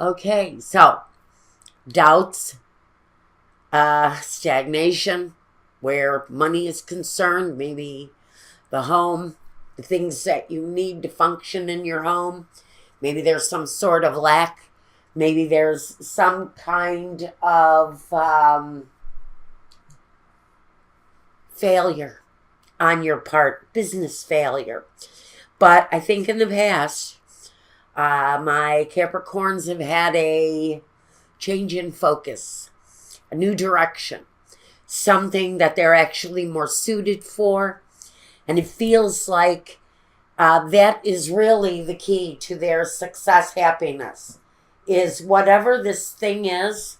Okay, so doubts, stagnation, where money is concerned, maybe the home, the things that you need to function in your home. Maybe there's some sort of lack. Maybe there's some kind of failure on your part, business failure. But I think in the past, my Capricorns have had a change in focus, a new direction, something that they're actually more suited for. And it feels like that is really the key to their success, happiness, is whatever this thing is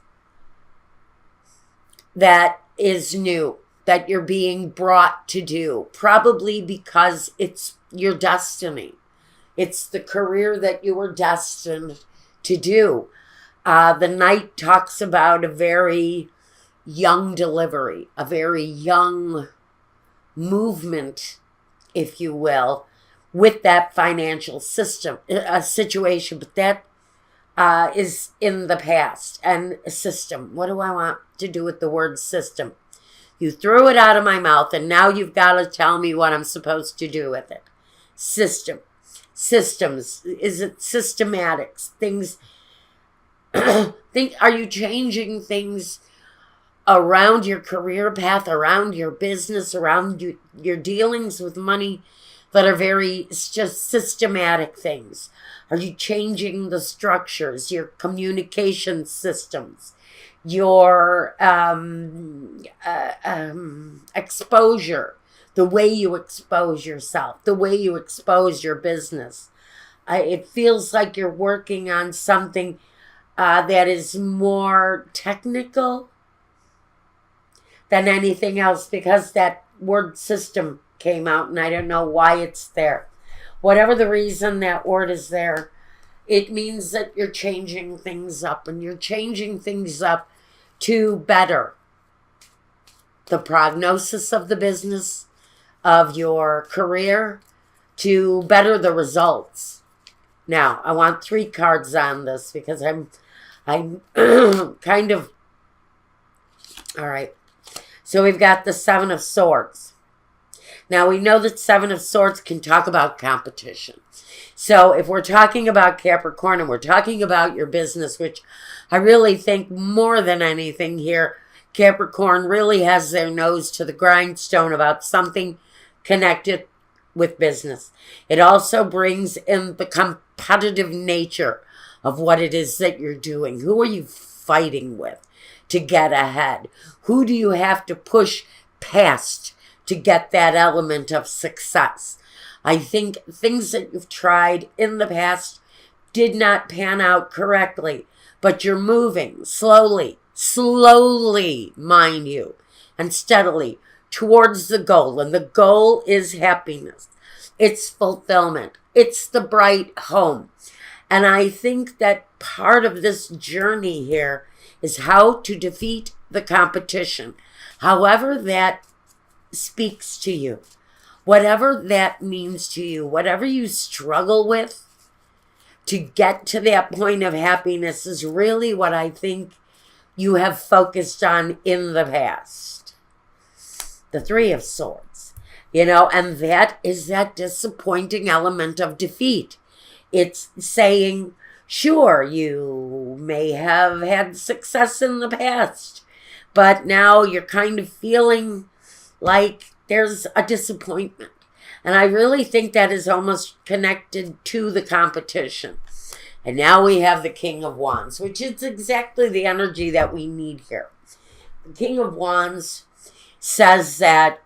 that is new, that you're being brought to do, probably because it's your destiny. It's the career that you were destined to do. The Knight talks about a very young delivery, a very young movement, if you will, with that financial situation. But that is in the past. And system, what do I want to do with the word system? You threw it out of my mouth, and now you've got to tell me what I'm supposed to do with it. System. Systems. Is it systematics? Things. Are you changing things around your career path, around your business, around your dealings with money that are very just systematic things? Are you changing the structures, your communication systems, your exposure, the way you expose yourself, the way you expose your business? It feels like you're working on something that is more technical than anything else, because that word system came out and I don't know why it's there. Whatever the reason that word is there, it means that you're changing things up, and you're changing things up to better the prognosis of the business, of your career, to better the results. Now, I want 3 cards on this because I'm kind of, all right. So we've got the 7 of Swords. Now, we know that 7 of Swords can talk about competition. So if we're talking about Capricorn and we're talking about your business, which I really think more than anything here, Capricorn really has their nose to the grindstone about something connected with business. It also brings in the competitive nature of what it is that you're doing. Who are you fighting with to get ahead? Who do you have to push past to get that element of success? I think things that you've tried in the past did not pan out correctly, but you're moving slowly, mind you, and steadily towards the goal. And the goal is happiness. It's fulfillment. It's the bright home. And I think that part of this journey here is how to defeat the competition. However that speaks to you, whatever that means to you, whatever you struggle with to get to that point of happiness is really what I think you have focused on in the past. The 3 of Swords, and that is that disappointing element of defeat. It's saying, sure, you may have had success in the past, but now you're kind of feeling like there's a disappointment. And I really think that is almost connected to the competition. And now we have the King of Wands, which is exactly the energy that we need here. The King of Wands says that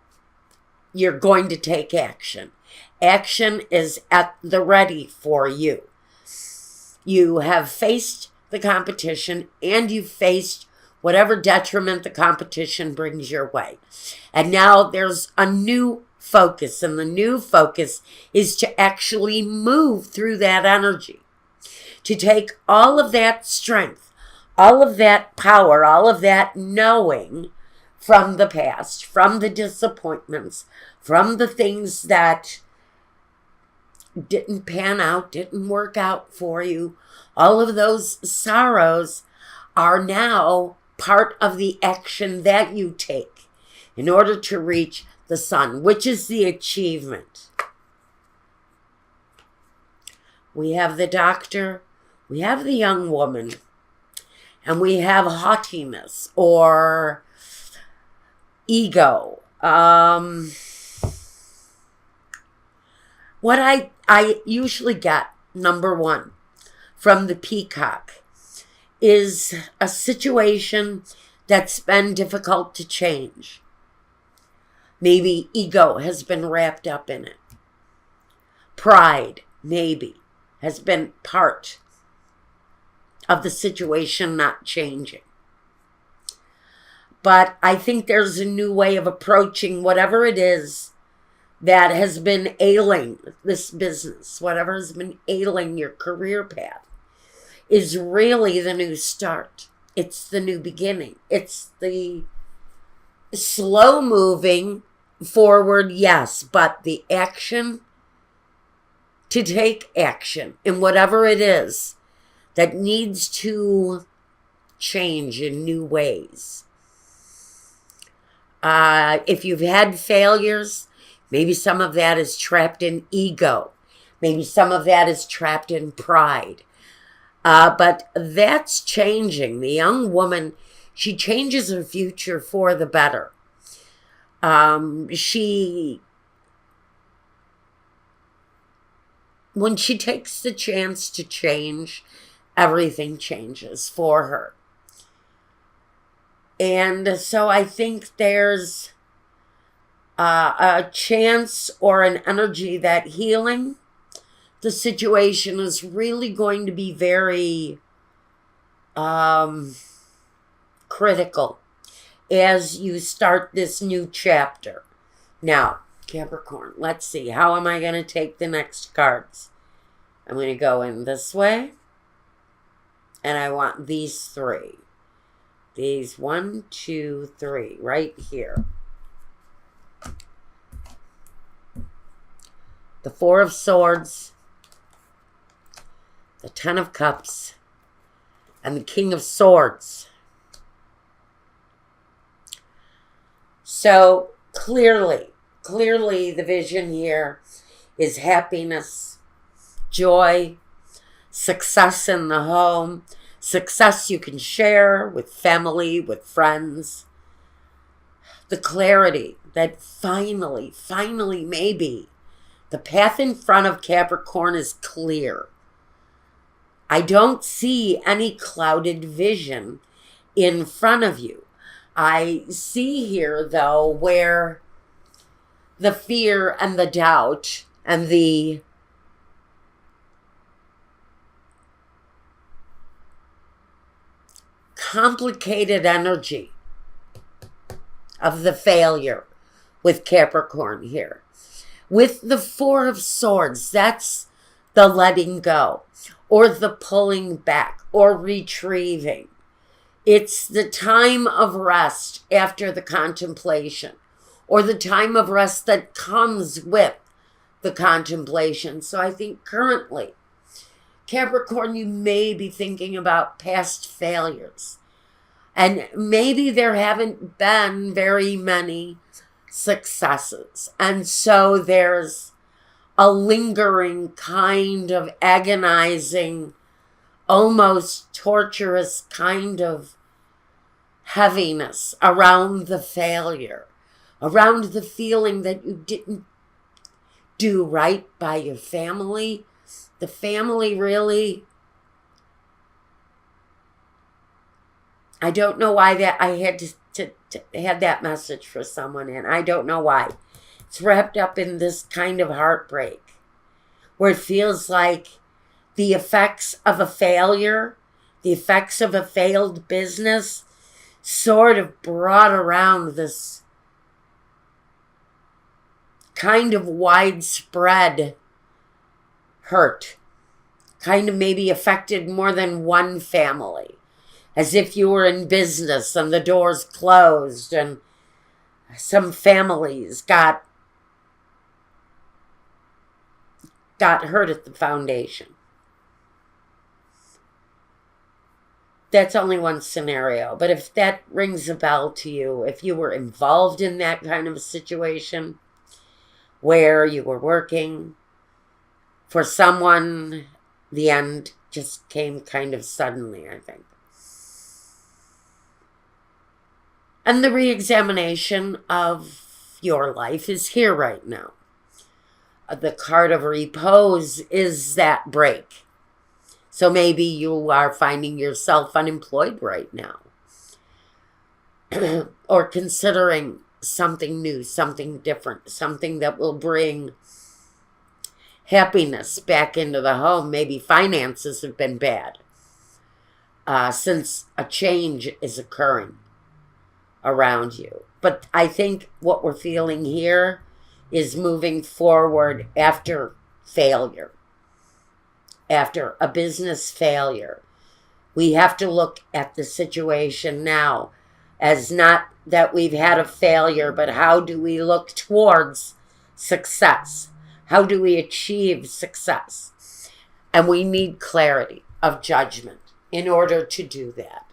you're going to take action. Action is at the ready for you. You have faced the competition, and you've faced whatever detriment the competition brings your way. And now there's a new focus, and the new focus is to actually move through that energy, to take all of that strength, all of that power, all of that knowing from the past, from the disappointments, from the things that didn't pan out, didn't work out for you, all of those sorrows are now part of the action that you take in order to reach the sun, which is the achievement. We have the doctor, we have the young woman, and we have haughtiness or ego. What I usually get, number one, from the peacock is a situation that's been difficult to change. Maybe ego has been wrapped up in it. Pride, maybe, has been part of the situation not changing. But I think there's a new way of approaching whatever it is that has been ailing this business, whatever has been ailing your career path, is really the new start. It's the new beginning. It's the slow moving forward, yes, but the action to take action in whatever it is that needs to change in new ways. If you've had failures, maybe some of that is trapped in ego. Maybe some of that is trapped in pride. But that's changing. The young woman, she changes her future for the better. When she takes the chance to change, everything changes for her. And so I think there's a chance or an energy that healing the situation is really going to be very critical as you start this new chapter. Now, Capricorn, let's see. How am I going to take the next cards? I'm going to go in this way. And I want these three. These 1, 2, 3 right here. The Four of Swords, the Ten of Cups, and the King of Swords. So clearly the vision here is happiness, joy, success in the home, success you can share with family, with friends. The clarity that finally, maybe, the path in front of Capricorn is clear. I don't see any clouded vision in front of you. I see here, though, where the fear and the doubt and the complicated energy of the failure with Capricorn here. With the Four of Swords, that's the letting go or the pulling back or retrieving. It's the time of rest after the contemplation or the time of rest that comes with the contemplation. So I think currently, Capricorn, you may be thinking about past failures. And maybe there haven't been very many successes. And so there's a lingering kind of agonizing, almost torturous kind of heaviness around the failure, around the feeling that you didn't do right by your family. The family really, I don't know why that I had to had that message for someone, and I don't know why. It's wrapped up in this kind of heartbreak where it feels like the effects of a failure, the effects of a failed business sort of brought around this kind of widespread hurt, kind of maybe affected more than one family, as if you were in business and the doors closed and some families got got hurt at the foundation. That's only one scenario. But if that rings a bell to you, if you were involved in that kind of a situation where you were working for someone, the end just came kind of suddenly, I think. And the re-examination of your life is here right now. The card of repose is that break. So maybe you are finding yourself unemployed right now. Or considering something new, something different, something that will bring happiness back into the home. Maybe finances have been bad since a change is occurring around you. But I think what we're feeling here is moving forward after failure. After a business failure, we have to look at the situation now as not that we've had a failure, but how do we look towards success? How do we achieve success? And we need clarity of judgment in order to do that.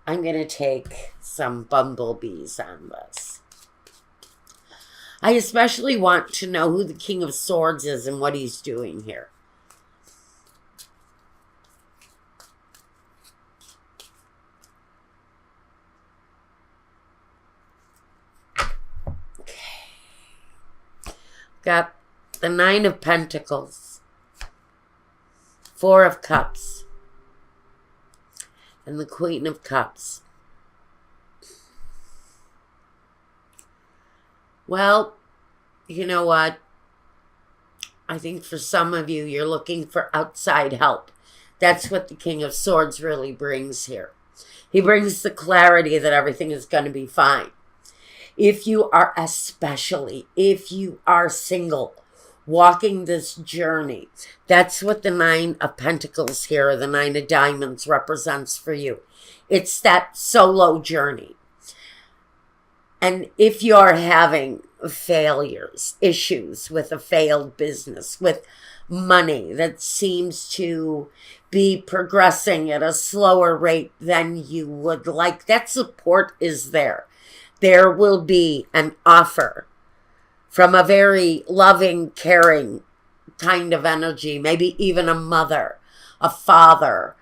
I'm going to take some bumblebees on this. I especially want to know who the King of Swords is and what he's doing here. Got the Nine of Pentacles, Four of Cups, and the Queen of Cups. Well, you know what? I think for some of you, you're looking for outside help. That's what the King of Swords really brings here. He brings the clarity that everything is going to be fine. If you are, especially if you are single, walking this journey, that's what the Nine of Pentacles here, or the Nine of Diamonds, represents for you. It's that solo journey. And if you're having failures, issues with a failed business, with money that seems to be progressing at a slower rate than you would like, that support is there. There will be an offer from a very loving, caring kind of energy, maybe even a mother, a father,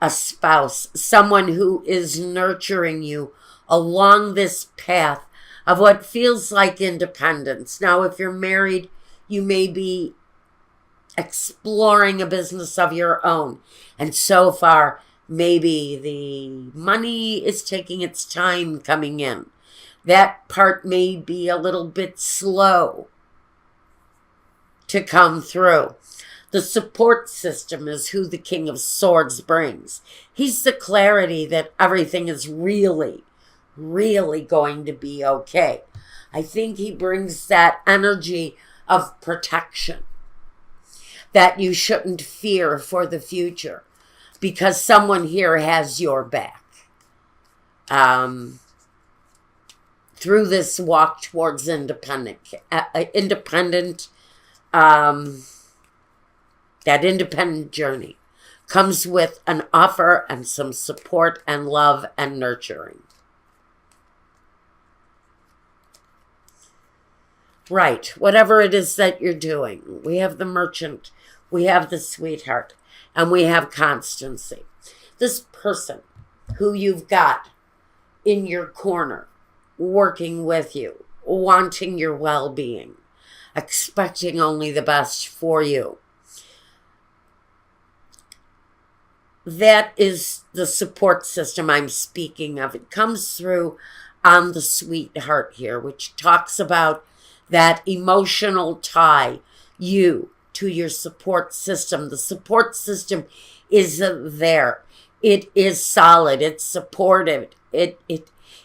a spouse, someone who is nurturing you along this path of what feels like independence. Now, if you're married, you may be exploring a business of your own. And so far, maybe the money is taking its time coming in. That part may be a little bit slow to come through. The support system is who the King of Swords brings. He's the clarity that everything is really, really going to be okay. I think he brings that energy of protection, that you shouldn't fear for the future because someone here has your back. Through this walk towards that independent journey comes with an offer and some support and love and nurturing. Right, whatever it is that you're doing, we have the Merchant, we have the Sweetheart, and we have constancy. This person who you've got in your corner, working with you, wanting your well-being, expecting only the best for you. That is the support system I'm speaking of. It comes through on the Sweetheart here, which talks about that emotional tie, you to your support system. The support system is there. It is solid. It's supportive. It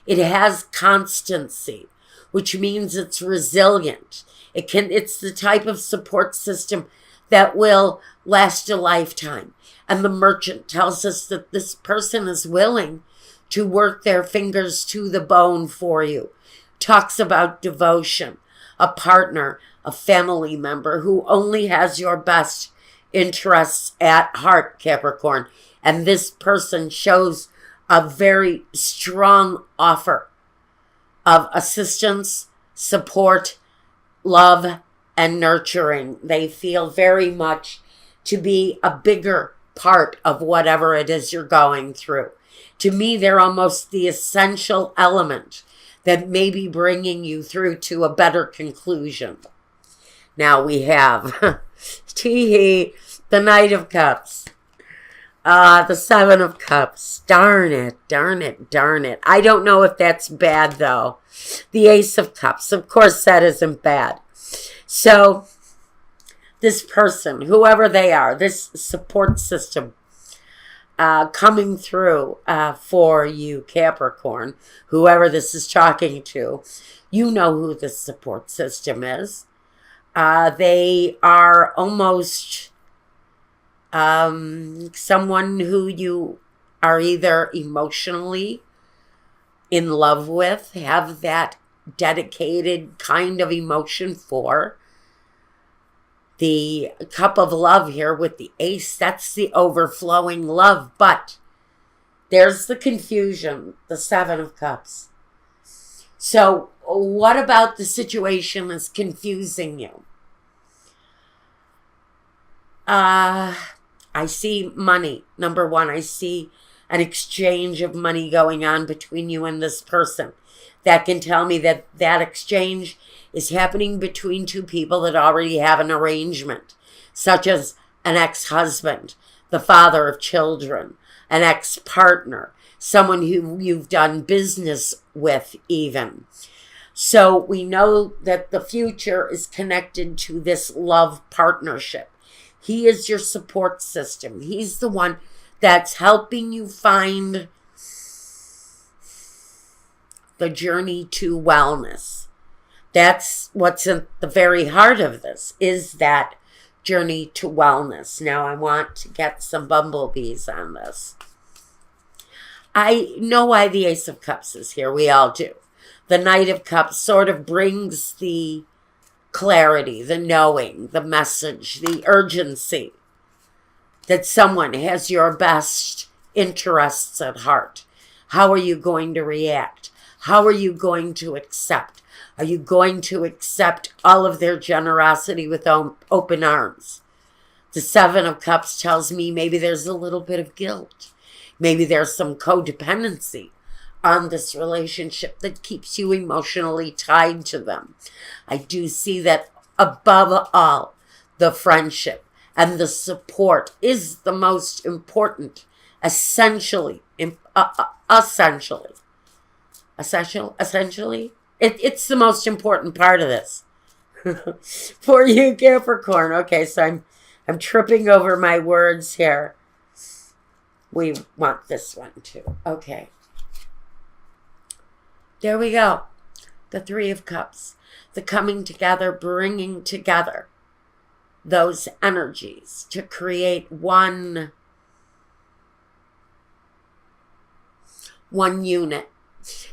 has constancy, which means it's resilient. It's the type of support system that will last a lifetime. And the Merchant tells us that this person is willing to work their fingers to the bone for you. Talks about devotion, a partner, a family member who only has your best interests at heart, Capricorn. And this person shows a very strong offer of assistance, support, love, and nurturing. They feel very much to be a bigger part of whatever it is you're going through. To me, they're almost the essential element that may be bringing you through to a better conclusion. Now we have the Knight of Cups. The Seven of Cups. Darn it, darn it, darn it. I don't know if that's bad, though. The Ace of Cups. Of course, that isn't bad. So, this person, whoever they are, this support system coming through for you, Capricorn, whoever this is talking to, you know who this support system is. They are almost someone who you are either emotionally in love with, have that dedicated kind of emotion for. The cup of love here with the ace, that's the overflowing love. But there's the confusion, the Seven of Cups. So what about the situation is confusing you? I see money. Number one, I see an exchange of money going on between you and this person. That can tell me that that exchange is happening between two people that already have an arrangement, such as an ex-husband, the father of children, an ex-partner, someone who you've done business with even. So we know that the future is connected to this love partnership. He is your support system. He's the one that's helping you find the journey to wellness. That's what's at the very heart of this, is that journey to wellness. Now I want to get some bumblebees on this. I know why the Ace of Cups is here. We all do. The Knight of Cups sort of brings the clarity, the knowing, the message, the urgency that someone has your best interests at heart. How are you going to react? How are you going to accept? Are you going to accept all of their generosity with open arms? The Seven of Cups tells me maybe there's a little bit of guilt. Maybe there's some codependency on this relationship that keeps you emotionally tied to them. I do see that above all, the friendship and the support is the most important, essentially. It's the most important part of this for you, Capricorn. Okay, so I'm tripping over my words here. We want this one too. Okay. There we go. The Three of Cups. The coming together, bringing together those energies to create one unit.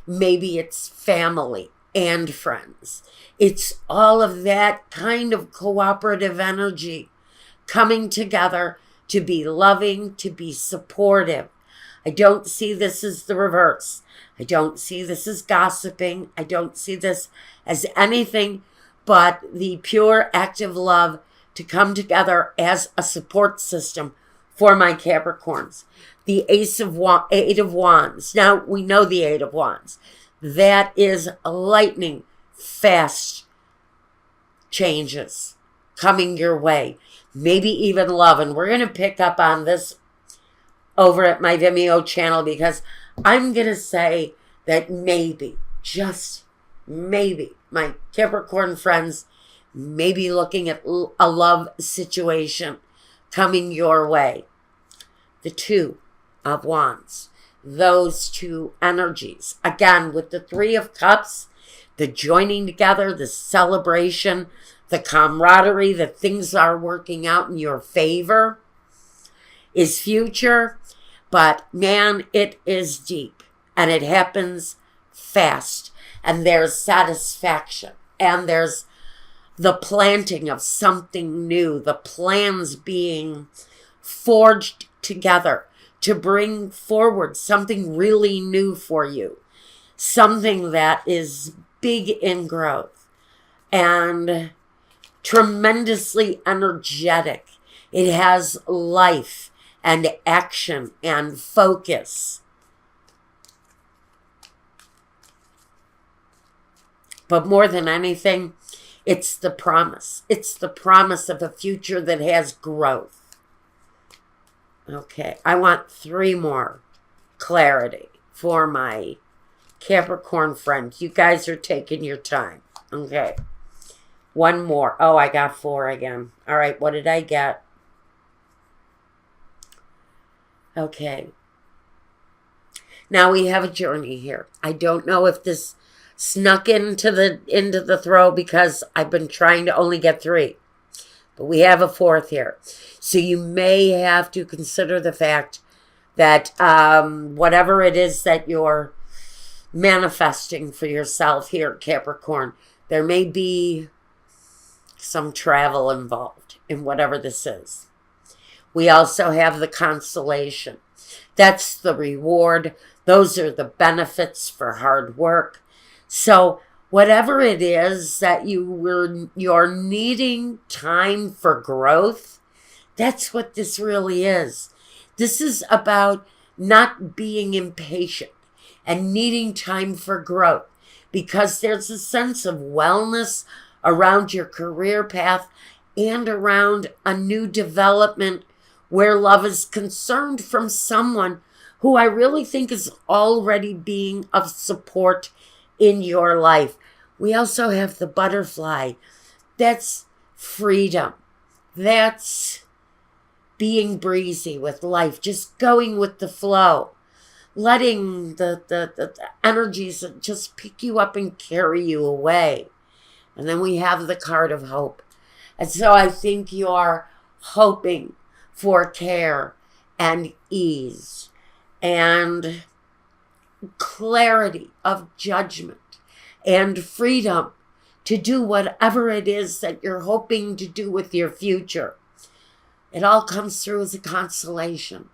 Maybe it's family and friends. It's all of that kind of cooperative energy coming together to be loving, to be supportive. I don't see this as the reverse. I don't see this as gossiping. I don't see this as anything but the pure active love to come together as a support system for my Capricorns. The Eight of Wands. Now, we know the Eight of Wands. That is lightning fast changes coming your way. Maybe even love. And we're going to pick up on this over at my Vimeo channel, because I'm going to say that maybe, just maybe, my Capricorn friends may be looking at a love situation coming your way. The Two of Wands. Those two energies. Again, with the Three of Cups, the joining together, the celebration, the camaraderie, that things are working out in your favor is future. But man, it is deep and it happens fast. And there's satisfaction and there's the planting of something new, the plans being forged together to bring forward something really new for you, something that is big in growth and tremendously energetic. It has life and action and focus. But more than anything, it's the promise. It's the promise of a future that has growth. Okay, I want 3 more clarity for my Capricorn friends. You guys are taking your time. Okay, 1 more. Oh, I got 4 again. All right, what did I get? Okay. Now we have a journey here. I don't know if this snuck into the throw because I've been trying to only get 3. But we have a 4th here. So you may have to consider the fact that whatever it is that you're manifesting for yourself here, Capricorn, there may be some travel involved in whatever this is. We also have the constellation. That's the reward. Those are the benefits for hard work. So whatever it is that you're needing time for growth, that's what this really is. This is about not being impatient and needing time for growth, because there's a sense of wellness around your career path and around a new development where love is concerned from someone who I really think is already being of support in your life. We also have the butterfly. That's freedom. That's being breezy with life, just going with the flow, letting the energies just pick you up and carry you away. And then we have the card of hope. And so I think you're hoping for care and ease and clarity of judgment and freedom to do whatever it is that you're hoping to do with your future. It all comes through as a consolation,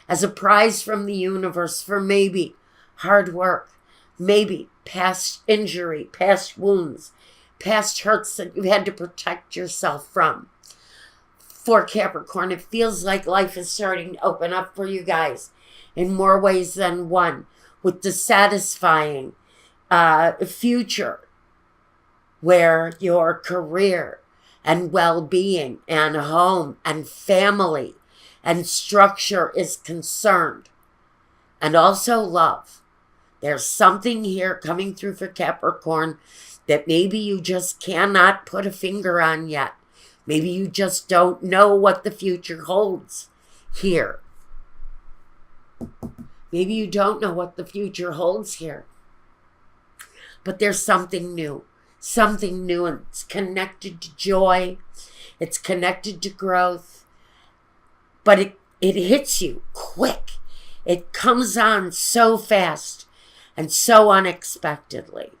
as a prize from the universe for maybe hard work, maybe past injury, past wounds, past hurts that you had to protect yourself from. For Capricorn, it feels like life is starting to open up for you guys in more ways than one, with the satisfying future where your career and well-being and home and family and structure is concerned. And also love. There's something here coming through for Capricorn that maybe you just cannot put a finger on yet. Maybe you just don't know what the future holds here. Maybe you don't know what the future holds here. But there's something new. Something new, and it's connected to joy. It's connected to growth. But it hits you quick. It comes on so fast and so unexpectedly.